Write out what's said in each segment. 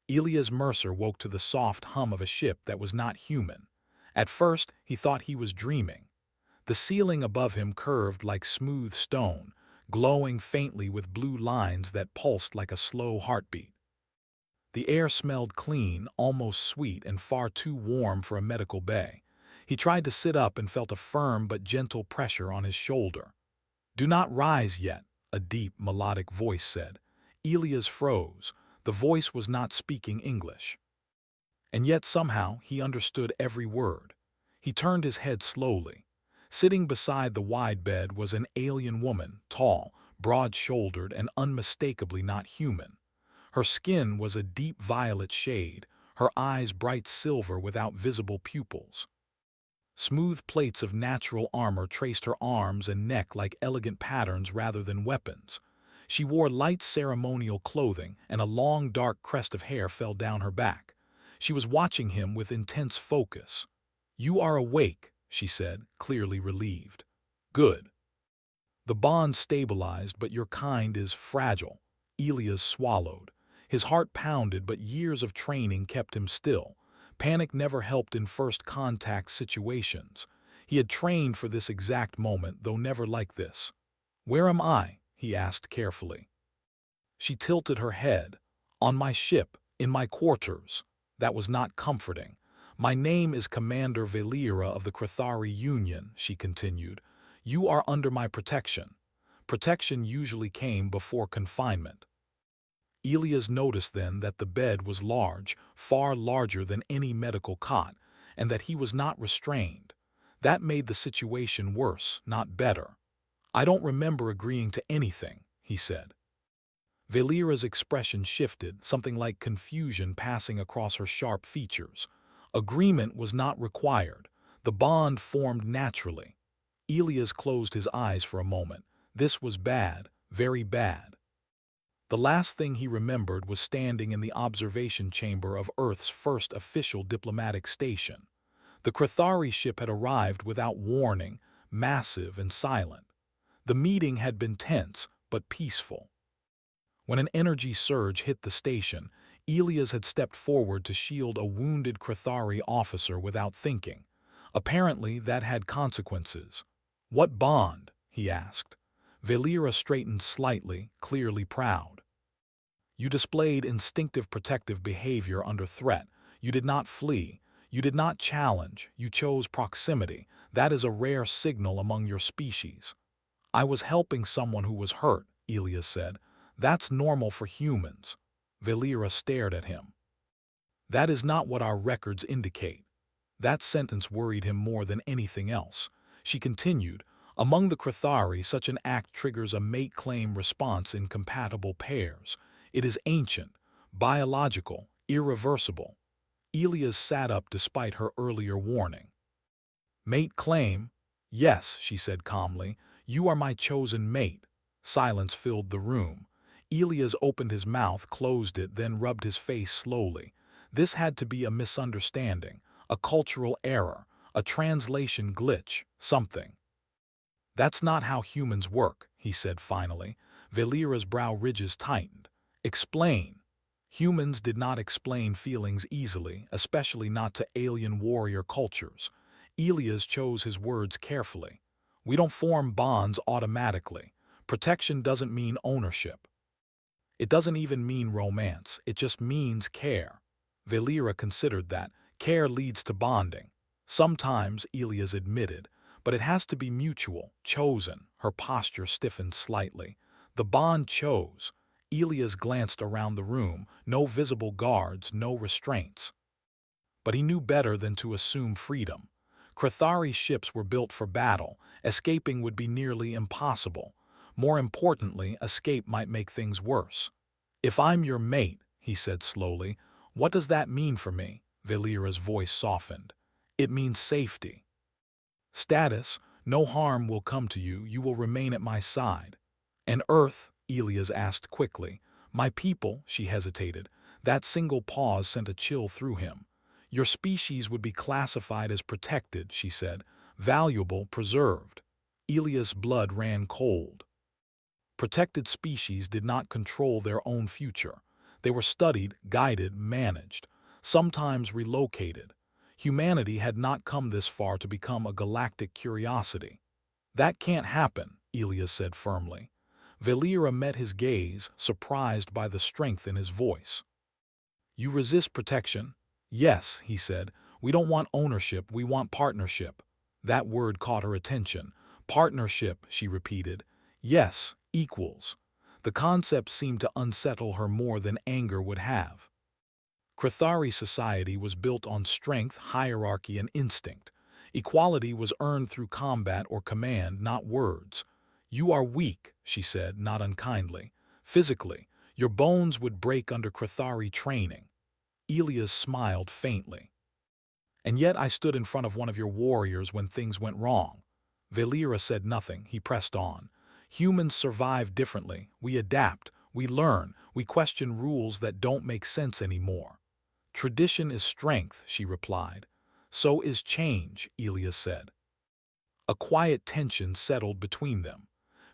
Elias Mercer woke to the soft hum of a ship that was not human. At first, he thought he was dreaming. The ceiling above him curved like smooth stone, glowing faintly with blue lines that pulsed like a slow heartbeat. The air smelled clean, almost sweet, and far too warm for a medical bay. He tried to sit up and felt a firm but gentle pressure on his shoulder. "Do not rise yet," a deep, melodic voice said. Elias froze. The voice was not speaking English. And yet somehow he understood every word. He turned his head slowly. Sitting beside the wide bed was an alien woman, tall, broad-shouldered, and unmistakably not human. Her skin was a deep violet shade, her eyes bright silver without visible pupils. Smooth plates of natural armor traced her arms and neck like elegant patterns rather than weapons. She wore light ceremonial clothing, and a long dark crest of hair fell down her back. She was watching him with intense focus. "You are awake," she said, clearly relieved. "Good. The bond stabilized, but your kind is fragile." Elias swallowed. His heart pounded, but years of training kept him still. Panic never helped in first contact situations. He had trained for this exact moment, though never like this. "Where am I?" he asked carefully. She tilted her head. "On my ship, in my quarters." That was not comforting. "My name is Commander Valera of the Crithari Union," she continued. "You are under my protection." Protection usually came before confinement. Elias noticed then that the bed was large, far larger than any medical cot, and that he was not restrained. That made the situation worse, not better. "I don't remember agreeing to anything," he said. Valera's expression shifted, something like confusion passing across her sharp features. Agreement was not required. The bond formed naturally. Elias closed his eyes for a moment. This was bad, very bad. The last thing he remembered was standing in the observation chamber of Earth's first official diplomatic station. The Crithari ship had arrived without warning, massive and silent. The meeting had been tense, but peaceful. When an energy surge hit the station, Elias had stepped forward to shield a wounded Crithari officer without thinking. Apparently, that had consequences. "What bond?" he asked. Valera straightened slightly, clearly proud. "You displayed instinctive protective behavior under threat. You did not flee. You did not challenge. You chose proximity. That is a rare signal among your species." "I was helping someone who was hurt," Elias said. "That's normal for humans." Valera stared at him. "That is not what our records indicate." That sentence worried him more than anything else. She continued, "Among the Crithari, such an act triggers a mate claim response in compatible pairs. It is ancient, biological, irreversible." Elias sat up despite her earlier warning. "Mate claim?" "Yes," she said calmly. "You are my chosen mate." Silence filled the room. Elias opened his mouth, closed it, then rubbed his face slowly. This had to be a misunderstanding, a cultural error, a translation glitch, something. "That's not how humans work," he said finally. Valera's brow ridges tightened. "Explain." Humans did not explain feelings easily, especially not to alien warrior cultures. Elias chose his words carefully. "We don't form bonds automatically. Protection doesn't mean ownership. It doesn't even mean romance. It just means care." Valera considered that. "Care leads to bonding." "Sometimes," Elias admitted, "but it has to be mutual, chosen." Her posture stiffened slightly. "The bond chose." Elias glanced around the room. No visible guards, no restraints. But he knew better than to assume freedom. Crithari ships were built for battle. Escaping would be nearly impossible. More importantly, escape might make things worse. "If I'm your mate," he said slowly, "what does that mean for me?" Valera's voice softened. "It means safety. Status, no harm will come to you. You will remain at my side." "And Earth?" Elias asked quickly. "My people," she hesitated. That single pause sent a chill through him. "Your species would be classified as protected," she said. "Valuable, preserved." Elias' blood ran cold. Protected species did not control their own future. They were studied, guided, managed, sometimes relocated. Humanity had not come this far to become a galactic curiosity. That can't happen, Elias said firmly. Valera met his gaze, surprised by the strength in his voice. You resist protection? Yes, he said. We don't want ownership, we want partnership. That word caught her attention. Partnership, she repeated. Yes, equals. The concept seemed to unsettle her more than anger would have. Crithari society was built on strength, hierarchy, and instinct. Equality was earned through combat or command, not words. You are weak, she said, not unkindly. Physically, your bones would break under Crithari training. Elias smiled faintly. And yet I stood in front of one of your warriors when things went wrong. Valera said nothing. He pressed on. Humans survive differently. We adapt. We learn. We question rules that don't make sense anymore. Tradition is strength, she replied. So is change, Elias said. A quiet tension settled between them.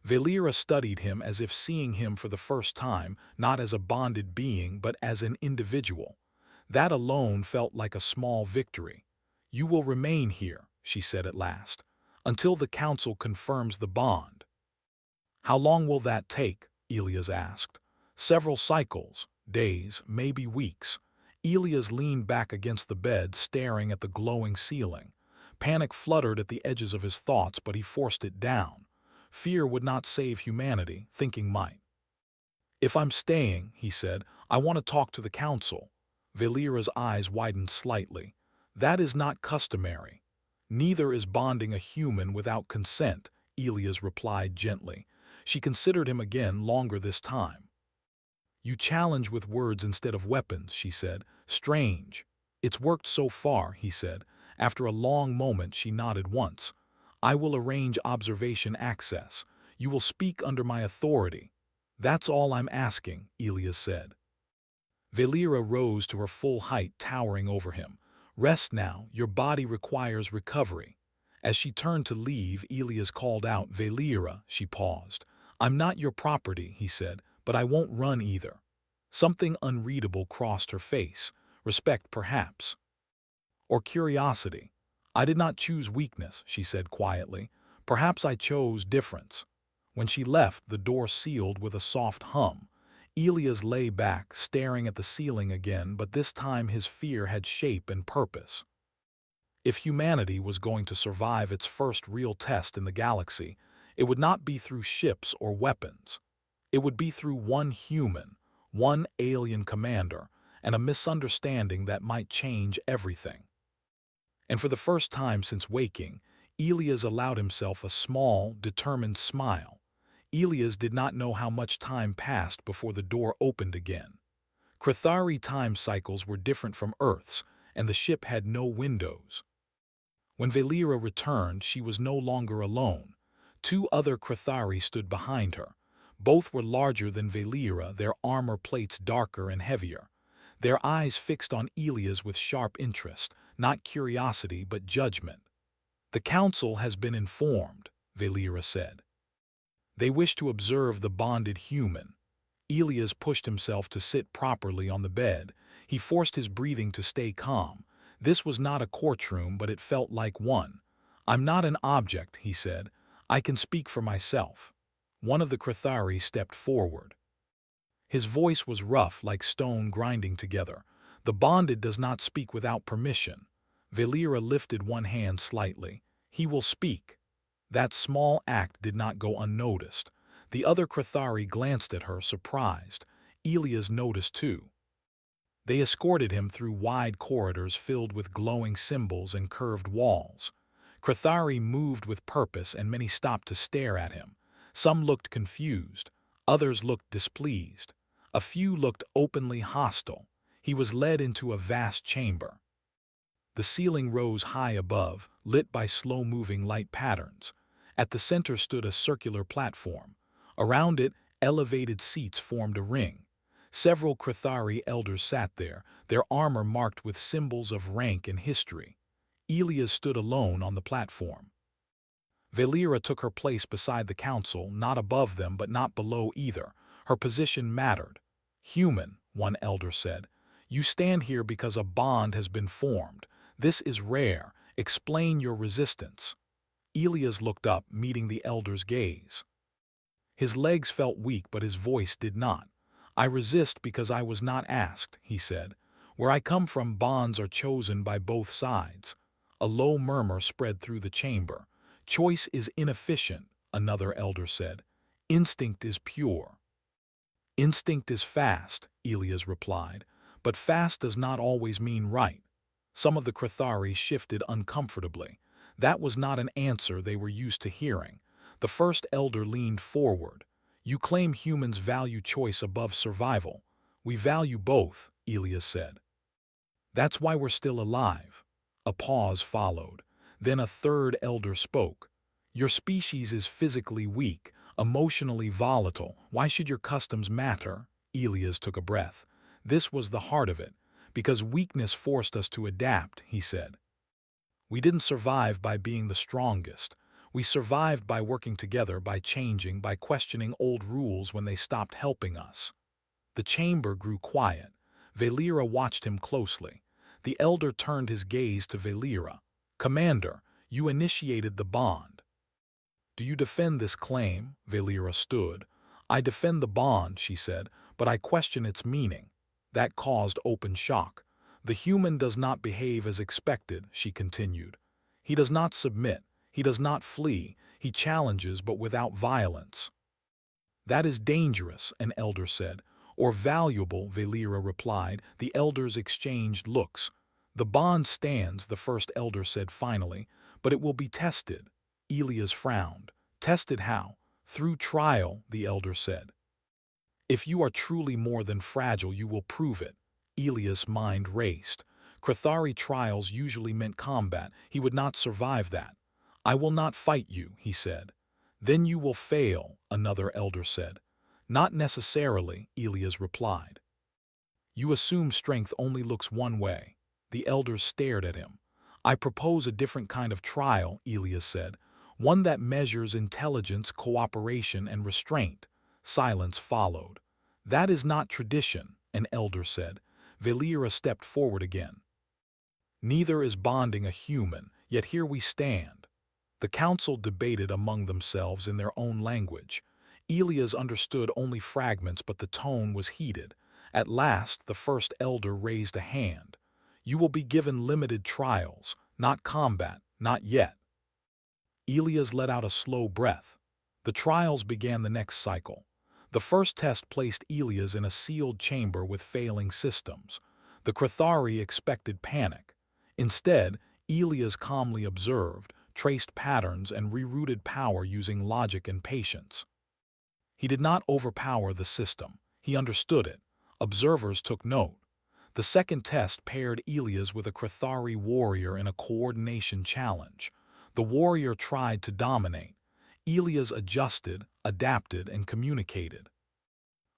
Valera studied him as if seeing him for the first time, not as a bonded being, but as an individual. That alone felt like a small victory. You will remain here, she said at last, until the council confirms the bond. How long will that take? Elias asked. Several cycles, days, maybe weeks. Elias leaned back against the bed, staring at the glowing ceiling. Panic fluttered at the edges of his thoughts, but he forced it down. Fear would not save humanity, thinking might. If I'm staying, he said, I want to talk to the council. Valera's eyes widened slightly. That is not customary. Neither is bonding a human without consent, Elias replied gently. She considered him again, longer this time. You challenge with words instead of weapons, she said. Strange. It's worked so far, he said. After a long moment, she nodded once. I will arrange observation access. You will speak under my authority. That's all I'm asking, Elias said. Valera rose to her full height, towering over him. Rest now, your body requires recovery. As she turned to leave, Elias called out, Valera, she paused. I'm not your property, he said, but I won't run either. Something unreadable crossed her face. Respect, perhaps. Or curiosity. I did not choose weakness, she said quietly. Perhaps I chose difference. When she left, the door sealed with a soft hum. Elias lay back, staring at the ceiling again, but this time his fear had shape and purpose. If humanity was going to survive its first real test in the galaxy, it would not be through ships or weapons. It would be through one human, one alien commander, and a misunderstanding that might change everything. And for the first time since waking, Elias allowed himself a small, determined smile. Elias did not know how much time passed before the door opened again. Crithari time cycles were different from Earth's, and the ship had no windows. When Valera returned, she was no longer alone. Two other Crithari stood behind her. Both were larger than Valera, their armor plates darker and heavier. Their eyes fixed on Elias with sharp interest, not curiosity but judgment. The council has been informed, Valera said. They wish to observe the bonded human. Elias pushed himself to sit properly on the bed. He forced his breathing to stay calm. This was not a courtroom, but it felt like one. I'm not an object, he said. I can speak for myself. One of the Crithari stepped forward. His voice was rough, like stone grinding together. The bonded does not speak without permission. Valera lifted one hand slightly. He will speak. That small act did not go unnoticed. The other Crithari glanced at her, surprised. Elias noticed too. They escorted him through wide corridors filled with glowing symbols and curved walls. Crithari moved with purpose, and many stopped to stare at him. Some looked confused. Others looked displeased. A few looked openly hostile. He was led into a vast chamber. The ceiling rose high above, lit by slow-moving light patterns. At the center stood a circular platform. Around it, elevated seats formed a ring. Several Crithari elders sat there, their armor marked with symbols of rank and history. Elias stood alone on the platform. Valera took her place beside the council, not above them but not below either. Her position mattered. Human, one elder said. "You stand here because a bond has been formed. This is rare. Explain your resistance." Elias looked up, meeting the elder's gaze. His legs felt weak, but his voice did not. "I resist because I was not asked," he said. "Where I come from, bonds are chosen by both sides." A low murmur spread through the chamber. "Choice is inefficient," another elder said. "Instinct is pure." "Instinct is fast," Elias replied, "but fast does not always mean right." Some of the Crithari shifted uncomfortably. That was not an answer they were used to hearing. The first elder leaned forward. "You claim humans value choice above survival. We value both," Elias said. "That's why we're still alive." A pause followed. Then a third elder spoke. "Your species is physically weak, emotionally volatile. Why should your customs matter?" Elias took a breath. This was the heart of it. "Because weakness forced us to adapt," he said. "We didn't survive by being the strongest. We survived by working together, by changing, by questioning old rules when they stopped helping us." The chamber grew quiet. Valera watched him closely. The elder turned his gaze to Valera. "Commander, you initiated the bond. Do you defend this claim?" Valera stood. "I defend the bond," she said, "but I question its meaning." That caused open shock. "The human does not behave as expected," she continued. "He does not submit. He does not flee. He challenges, but without violence." "That is dangerous," an elder said. "Or valuable," Valera replied. The elders exchanged looks. "The bond stands," the first elder said finally, "but it will be tested." Elias frowned. "Tested how?" "Through trial," the elder said. "If you are truly more than fragile, you will prove it." Elias' mind raced. Crithari trials usually meant combat. He would not survive that. "I will not fight you," he said. "Then you will fail," another elder said. "Not necessarily," Elias replied. "You assume strength only looks one way." The elders stared at him. "I propose a different kind of trial," Elias said. "One that measures intelligence, cooperation, and restraint." Silence followed. "That is not tradition," an elder said. Valera stepped forward again. "Neither is bonding a human, yet here we stand." The council debated among themselves in their own language. Elias understood only fragments, but the tone was heated. At last, the first elder raised a hand. "You will be given limited trials, not combat, not yet." Elias let out a slow breath. The trials began the next cycle. The first test placed Elias in a sealed chamber with failing systems. The Crithari expected panic. Instead, Elias calmly observed, traced patterns, and rerouted power using logic and patience. He did not overpower the system. He understood it. Observers took note. The second test paired Elias with a Crithari warrior in a coordination challenge. The warrior tried to dominate. Elias adjusted, adapted, and communicated.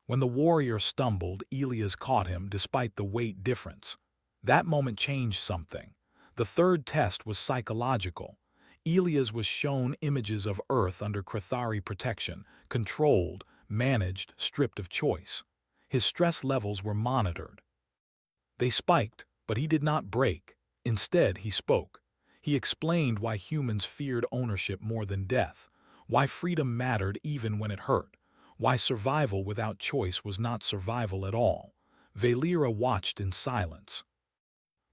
When the warrior stumbled, Elias caught him despite the weight difference. That moment changed something. The third test was psychological. Elias was shown images of Earth under Crithari protection, controlled, managed, stripped of choice. His stress levels were monitored. They spiked, but he did not break. Instead, he spoke. He explained why humans feared ownership more than death, why freedom mattered even when it hurt, why survival without choice was not survival at all. Valera watched in silence.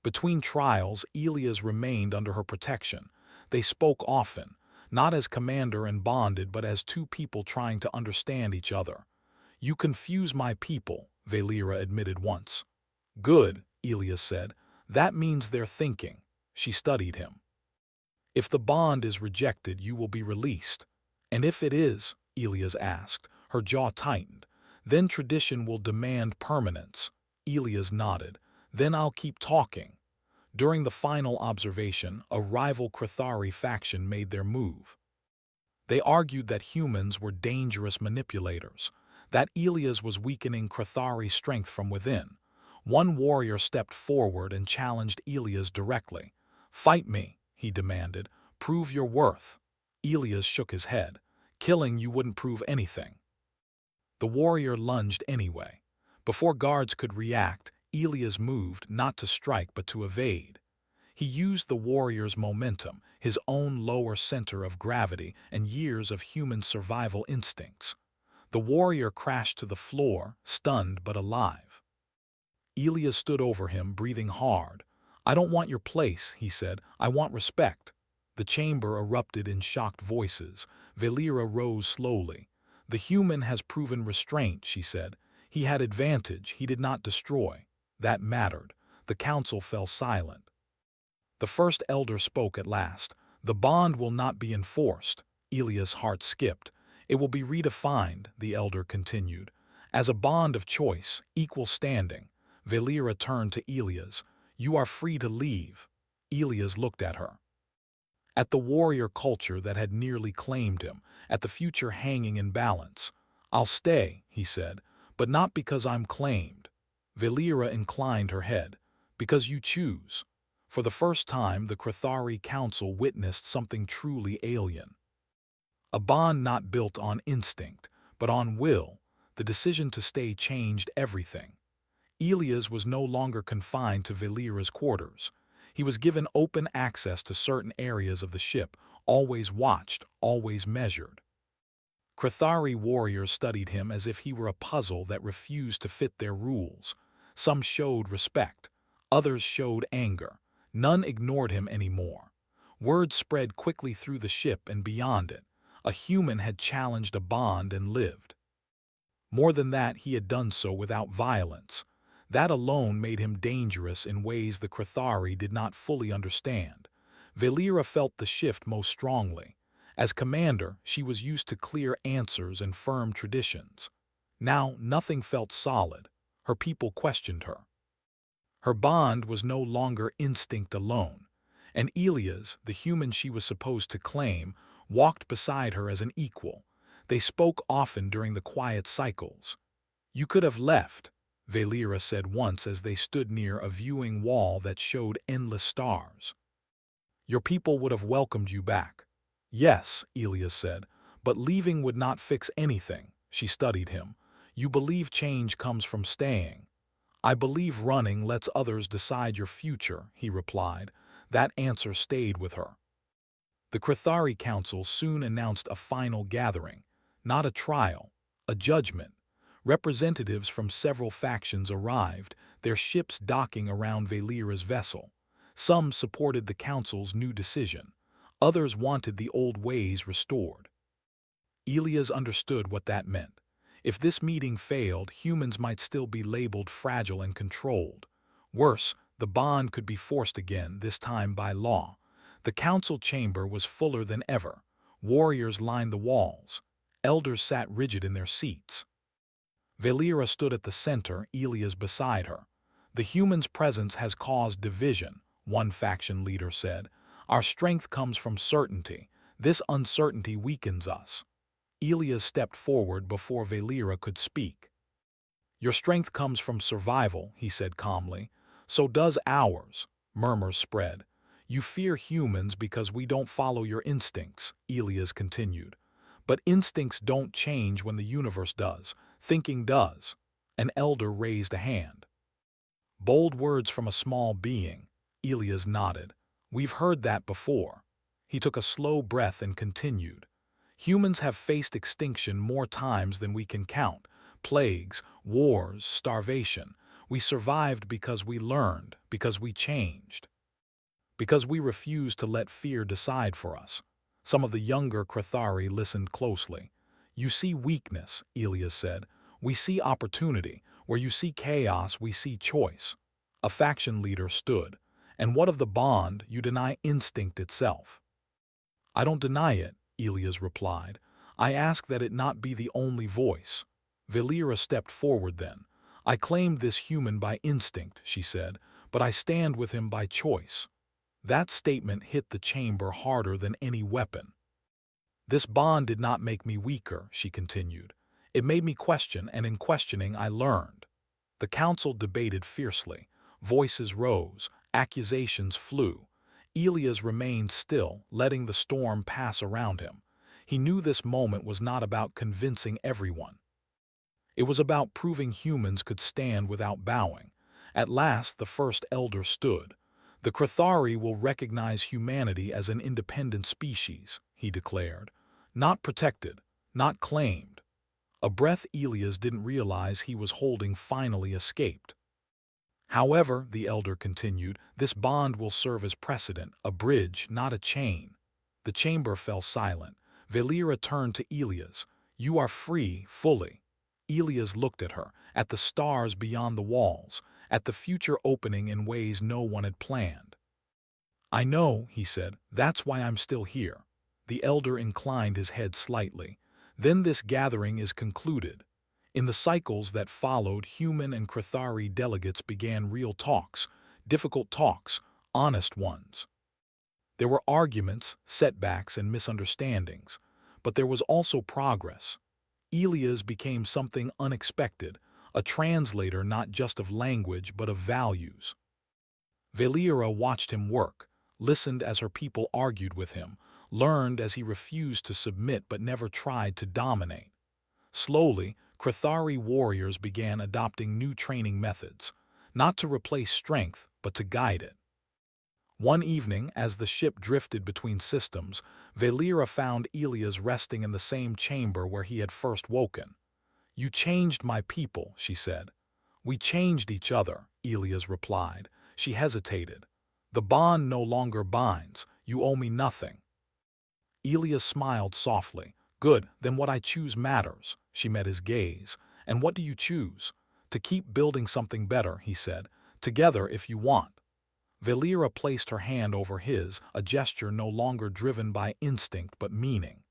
Between trials, Elias remained under her protection. They spoke often, not as commander and bonded, but as two people trying to understand each other. "You confuse my people," Valera admitted once. "Good," Elias said. "That means they're thinking." She studied him. "If the bond is rejected, you will be released." "And if it is?" Elias asked. Her jaw tightened. "Then tradition will demand permanence." Elias nodded. "Then I'll keep talking." During the final observation, a rival Crithari faction made their move. They argued that humans were dangerous manipulators, that Elias was weakening Crithari strength from within. One warrior stepped forward and challenged Elias directly. "Fight me," he demanded. "Prove your worth." Elias shook his head. "Killing you wouldn't prove anything." The warrior lunged anyway. Before guards could react, Elias moved not to strike but to evade. He used the warrior's momentum, his own lower center of gravity, and years of human survival instincts. The warrior crashed to the floor, stunned but alive. Elias stood over him, breathing hard. "I don't want your place," he said. "I want respect." The chamber erupted in shocked voices. Valera rose slowly. "The human has proven restraint," she said. "He had advantage, he did not destroy." That mattered. The council fell silent. The first elder spoke at last. "The bond will not be enforced." Elias' heart skipped. "It will be redefined," the elder continued, "as a bond of choice, equal standing." Valera turned to Elias. "You are free to leave." Elias looked at her. At the warrior culture that had nearly claimed him, at the future hanging in balance. "I'll stay," he said, "but not because I'm claimed." Valera inclined her head. "Because you choose." For the first time, the Crithari Council witnessed something truly alien. A bond not built on instinct, but on will. The decision to stay changed everything. Elias was no longer confined to Valera's quarters. He was given open access to certain areas of the ship, always watched, always measured. Crithari warriors studied him as if he were a puzzle that refused to fit their rules. Some showed respect, others showed anger. None ignored him anymore. Word spread quickly through the ship and beyond it. A human had challenged a bond and lived. More than that, he had done so without violence. That alone made him dangerous in ways the Crithari did not fully understand. Valera felt the shift most strongly. As commander, she was used to clear answers and firm traditions. Now, nothing felt solid. Her people questioned her. Her bond was no longer instinct alone. And Elias, the human she was supposed to claim, walked beside her as an equal. They spoke often during the quiet cycles. "You could have left," Valera said once as they stood near a viewing wall that showed endless stars. "Your people would have welcomed you back." "Yes," Elias said, "but leaving would not fix anything." She studied him. "You believe change comes from staying." "I believe running lets others decide your future," he replied. That answer stayed with her. The Crithari Council soon announced a final gathering. Not a trial, a judgment. Representatives from several factions arrived, their ships docking around Valera's vessel. Some supported the council's new decision. Others wanted the old ways restored. Elias understood what that meant. If this meeting failed, humans might still be labeled fragile and controlled. Worse, the bond could be forced again, this time by law. The council chamber was fuller than ever. Warriors lined the walls. Elders sat rigid in their seats. Valera stood at the center, Elias beside her. "The human's presence has caused division," one faction leader said. "Our strength comes from certainty. This uncertainty weakens us." Elias stepped forward before Valera could speak. "Your strength comes from survival," he said calmly. "So does ours." Murmurs spread. "You fear humans because we don't follow your instincts," Elias continued. "But instincts don't change when the universe does. Thinking does." An elder raised a hand. "Bold words from a small being." Elias nodded. "We've heard that before." He took a slow breath and continued. "Humans have faced extinction more times than we can count. Plagues, wars, starvation. We survived because we learned, because we changed. Because we refused to let fear decide for us." Some of the younger Crithari listened closely. "You see weakness," Elias said. "We see opportunity. Where you see chaos, we see choice." A faction leader stood. "And what of the bond? You deny instinct itself." "I don't deny it," Elias replied. "I ask that it not be the only voice." Valera stepped forward then. "I claimed this human by instinct," she said, "but I stand with him by choice." That statement hit the chamber harder than any weapon. "This bond did not make me weaker," she continued. "It made me question, and in questioning I learned." The council debated fiercely. Voices rose, accusations flew. Elias remained still, letting the storm pass around him. He knew this moment was not about convincing everyone. It was about proving humans could stand without bowing. At last, the first elder stood. The Crithari will recognize humanity as an independent species, he declared. Not protected, not claimed. A breath Elias didn't realize he was holding finally escaped. However, the elder continued, this bond will serve as precedent, a bridge, not a chain. The chamber fell silent. Valera turned to Elias. You are free, fully. Elias looked at her, at the stars beyond the walls, at the future opening in ways no one had planned. I know, he said, that's why I'm still here. The elder inclined his head slightly. Then this gathering is concluded. In the cycles that followed, human and Crithari delegates began real talks, difficult talks, honest ones. There were arguments, setbacks, and misunderstandings, but there was also progress. Elias became something unexpected, a translator not just of language but of values. Valera watched him work, listened as her people argued with him, learned as he refused to submit but never tried to dominate. Slowly, Crithari warriors began adopting new training methods, not to replace strength but to guide it. One evening, as the ship drifted between systems, Valera found Elias resting in the same chamber where he had first woken. You changed my people, she said. We changed each other, Elias replied. She hesitated. The bond no longer binds. You owe me nothing. Elias smiled softly. Good, then what I choose matters. She met his gaze. And what do you choose? To keep building something better, he said. Together if you want. Valera placed her hand over his, a gesture no longer driven by instinct but meaning.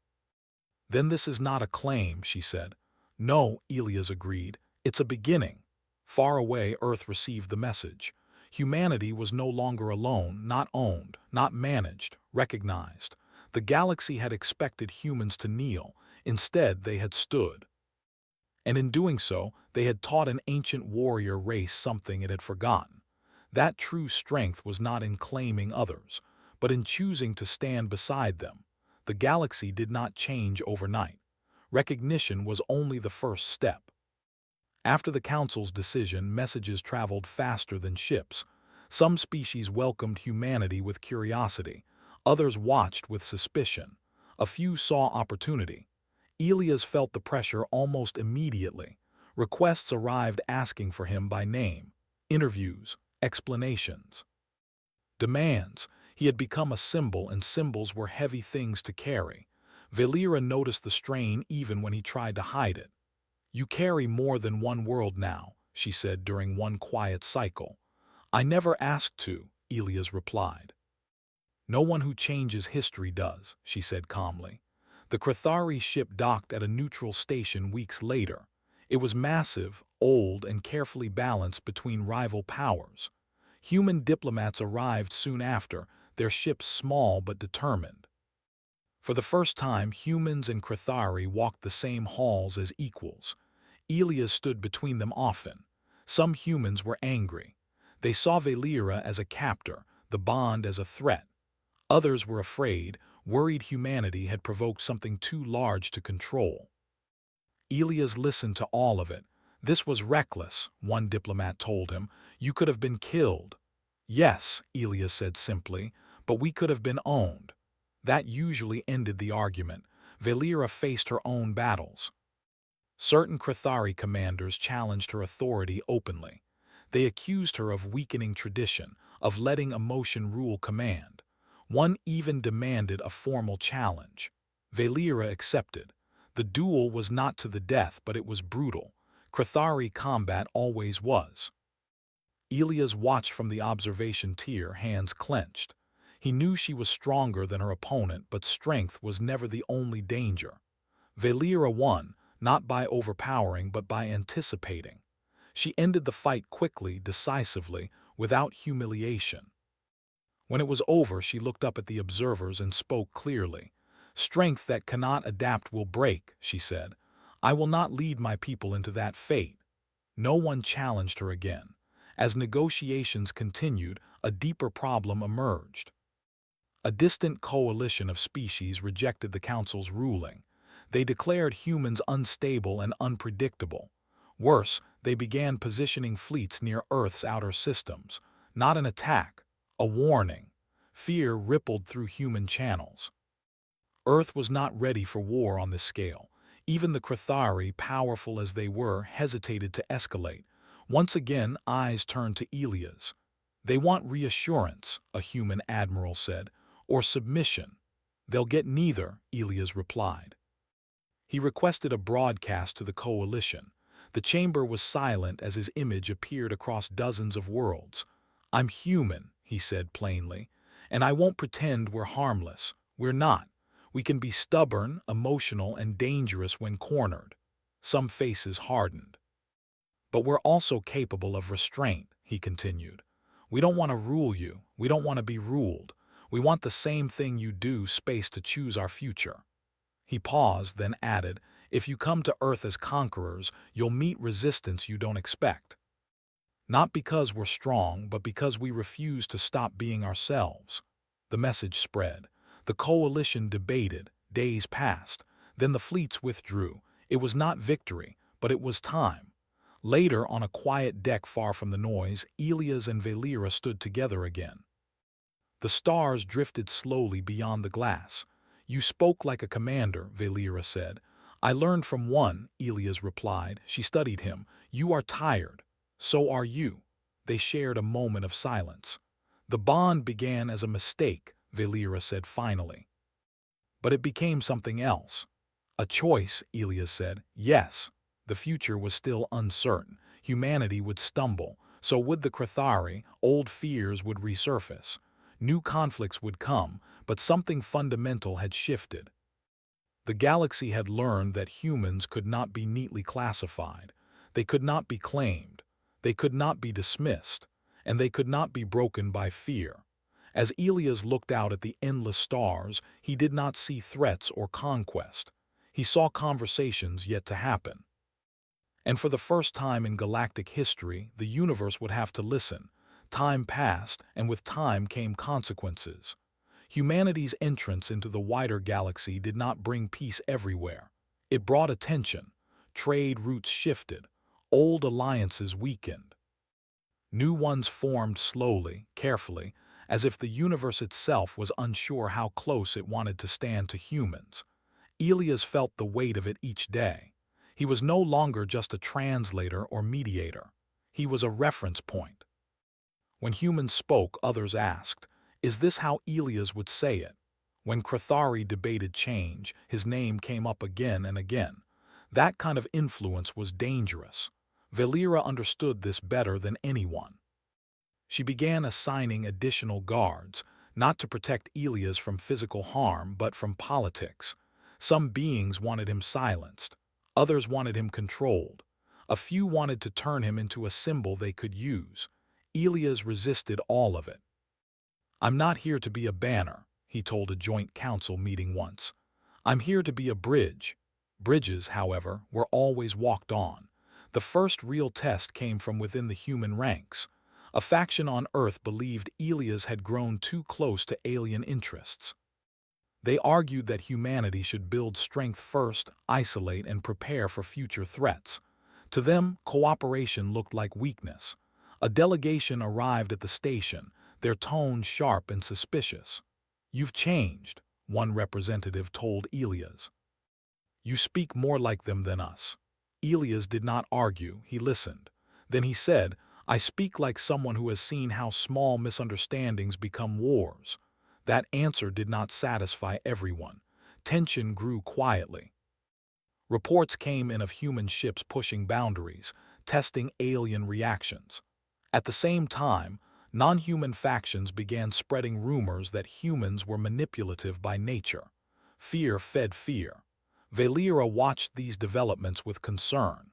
Then this is not a claim, she said. No, Elias agreed. It's a beginning. Far away, Earth received the message. Humanity was no longer alone, not owned, not managed, recognized. The galaxy had expected humans to kneel. Instead, they had stood. And in doing so, they had taught an ancient warrior race something it had forgotten. That true strength was not in claiming others, but in choosing to stand beside them. The galaxy did not change overnight. Recognition was only the first step. After the Council's decision, messages traveled faster than ships. Some species welcomed humanity with curiosity. Others watched with suspicion. A few saw opportunity. Elias felt the pressure almost immediately. Requests arrived asking for him by name. Interviews, explanations. Demands. He had become a symbol, and symbols were heavy things to carry. Valera noticed the strain even when he tried to hide it. You carry more than one world now, she said during one quiet cycle. I never asked to, Elias replied. No one who changes history does, she said calmly. The Crithari ship docked at a neutral station weeks later. It was massive, old, and carefully balanced between rival powers. Human diplomats arrived soon after, their ships small but determined. For the first time, humans and Crithari walked the same halls as equals. Elias stood between them often. Some humans were angry. They saw Valera as a captor, the bond as a threat. Others were afraid, worried humanity had provoked something too large to control. Elias listened to all of it. This was reckless, one diplomat told him. You could have been killed. Yes, Elias said simply, but we could have been owned. That usually ended the argument. Valera faced her own battles. Certain Crithari commanders challenged her authority openly. They accused her of weakening tradition, of letting emotion rule command. One even demanded a formal challenge. Valera accepted. The duel was not to the death, but it was brutal. Crithari combat always was. Elias watched from the observation tier, hands clenched. He knew she was stronger than her opponent, but strength was never the only danger. Valera won, not by overpowering but by anticipating. She ended the fight quickly, decisively, without humiliation. When it was over, she looked up at the observers and spoke clearly. Strength that cannot adapt will break, she said. I will not lead my people into that fate. No one challenged her again. As negotiations continued, a deeper problem emerged. A distant coalition of species rejected the Council's ruling. They declared humans unstable and unpredictable. Worse, they began positioning fleets near Earth's outer systems. Not an attack, a warning. Fear rippled through human channels. Earth was not ready for war on this scale. Even the Chthari, powerful as they were, hesitated to escalate. Once again, eyes turned to Elias. "They want reassurance," a human admiral said, "or submission." "They'll get neither," Elias replied. He requested a broadcast to the coalition. The chamber was silent as his image appeared across dozens of worlds. "I'm human," he said plainly, "and I won't pretend we're harmless. We're not. We can be stubborn, emotional, and dangerous when cornered." Some faces hardened. "But we're also capable of restraint," he continued. "We don't want to rule you. We don't want to be ruled. We want the same thing you do, space to choose our future." He paused, then added, "If you come to Earth as conquerors, you'll meet resistance you don't expect. Not because we're strong, but because we refuse to stop being ourselves." The message spread. The coalition debated. Days passed. Then the fleets withdrew. It was not victory, but it was time. Later, on a quiet deck far from the noise, Elias and Valera stood together again. The stars drifted slowly beyond the glass. "You spoke like a commander," Valera said. "I learned from one," Elias replied. She studied him. "You are tired. So are you." They shared a moment of silence. "The bond began as a mistake," Valera said finally. "But it became something else." "A choice," Elias said. "Yes." The future was still uncertain. Humanity would stumble. So would the Chthari. Old fears would resurface. New conflicts would come, but something fundamental had shifted. The galaxy had learned that humans could not be neatly classified. They could not be claimed. They could not be dismissed. And they could not be broken by fear. As Elias looked out at the endless stars, he did not see threats or conquest. He saw conversations yet to happen. And for the first time in galactic history, the universe would have to listen. Time passed, and with time came consequences. Humanity's entrance into the wider galaxy did not bring peace everywhere. It brought attention. Trade routes shifted. Old alliances weakened. New ones formed slowly, carefully, as if the universe itself was unsure how close it wanted to stand to humans. Elias felt the weight of it each day. He was no longer just a translator or mediator. He was a reference point. When humans spoke, others asked, "Is this how Elias would say it?" When Chthari debated change, his name came up again and again. That kind of influence was dangerous. Valera understood this better than anyone. She began assigning additional guards, not to protect Elias from physical harm, but from politics. Some beings wanted him silenced. Others wanted him controlled. A few wanted to turn him into a symbol they could use. Elias resisted all of it. "I'm not here to be a banner," he told a joint council meeting once. "I'm here to be a bridge." Bridges, however, were always walked on. The first real test came from within the human ranks. A faction on Earth believed Elias had grown too close to alien interests. They argued that humanity should build strength first, isolate, and prepare for future threats. To them, cooperation looked like weakness. A delegation arrived at the station, their tone sharp and suspicious. "You've changed," one representative told Elias. "You speak more like them than us." Elias did not argue, he listened. Then he said, "I speak like someone who has seen how small misunderstandings become wars." That answer did not satisfy everyone. Tension grew quietly. Reports came in of human ships pushing boundaries, testing alien reactions. At the same time, non-human factions began spreading rumors that humans were manipulative by nature. Fear fed fear. Valera watched these developments with concern.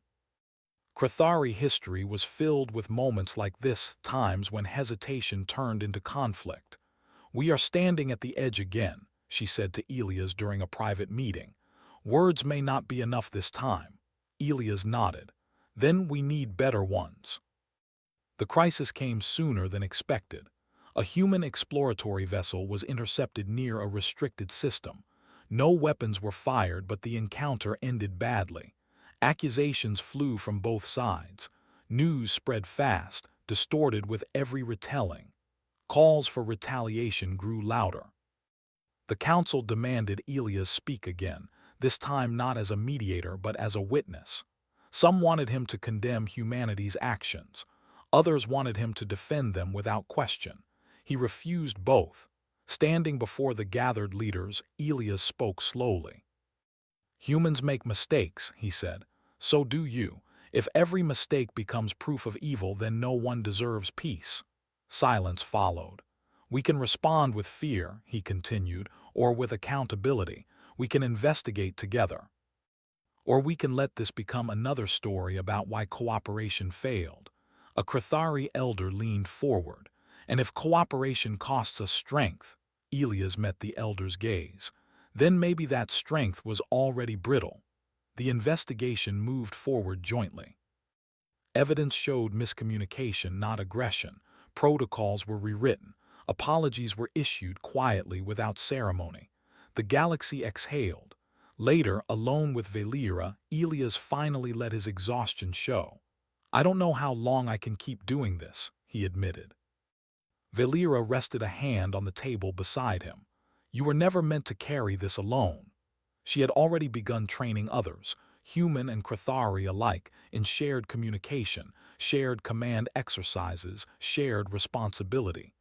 Chthari history was filled with moments like this, times when hesitation turned into conflict. "We are standing at the edge again," she said to Elias during a private meeting. "Words may not be enough this time." Elias nodded. "Then we need better ones." The crisis came sooner than expected. A human exploratory vessel was intercepted near a restricted system. No weapons were fired, but the encounter ended badly. Accusations flew from both sides. News spread fast, distorted with every retelling. Calls for retaliation grew louder. The council demanded Elias speak again, this time not as a mediator but as a witness. Some wanted him to condemn humanity's actions. Others wanted him to defend them without question. He refused both. Standing before the gathered leaders, Elias spoke slowly. "Humans make mistakes," he said. "So do you. If every mistake becomes proof of evil, then no one deserves peace." Silence followed. "We can respond with fear," he continued, "or with accountability. We can investigate together. Or we can let this become another story about why cooperation failed." A Krathari elder leaned forward. "And if cooperation costs us strength," Elias met the elder's gaze, "then maybe that strength was already brittle." The investigation moved forward jointly. Evidence showed miscommunication, not aggression. Protocols were rewritten. Apologies were issued quietly without ceremony. The galaxy exhaled. Later, alone with Valera, Elias finally let his exhaustion show. "I don't know how long I can keep doing this," he admitted. Valera rested a hand on the table beside him. "You were never meant to carry this alone." She had already begun training others, human and Krathari alike, in shared communication, shared command exercises, shared responsibility.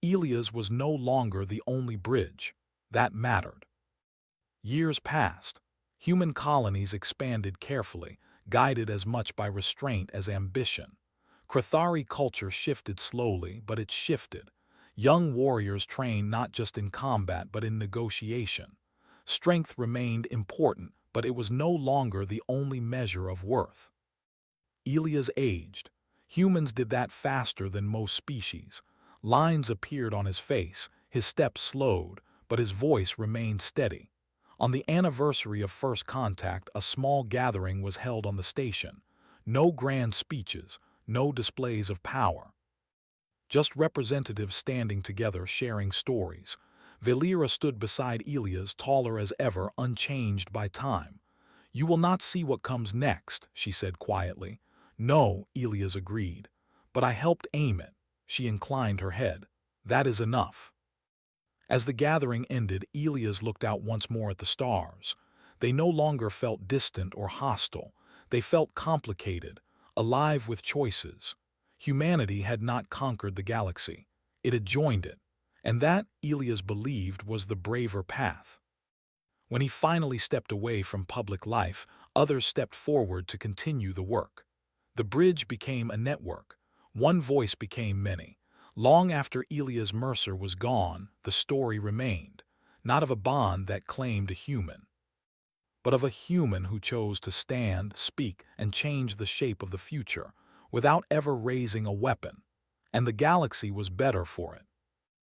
Elias was no longer the only bridge. That mattered. Years passed. Human colonies expanded carefully, guided as much by restraint as ambition. Krathari culture shifted slowly, but it shifted. Young warriors trained not just in combat but in negotiation. Strength remained important, but it was no longer the only measure of worth. Elias aged. Humans did that faster than most species. Lines appeared on his face, his steps slowed, but his voice remained steady. On the anniversary of first contact, a small gathering was held on the station. No grand speeches, no displays of power. Just representatives standing together sharing stories. Valera stood beside Elias, taller as ever, unchanged by time. "You will not see what comes next," she said quietly. "No," Elias agreed. "But I helped aim it." She inclined her head. "That is enough." As the gathering ended, Elias looked out once more at the stars. They no longer felt distant or hostile. They felt complicated, alive with choices. Humanity had not conquered the galaxy. It had joined it. And that, Elias believed, was the braver path. When he finally stepped away from public life, others stepped forward to continue the work. The bridge became a network. One voice became many. Long after Elias Mercer was gone, the story remained, not of a bond that claimed a human, but of a human who chose to stand, speak, and change the shape of the future, without ever raising a weapon. And the galaxy was better for it.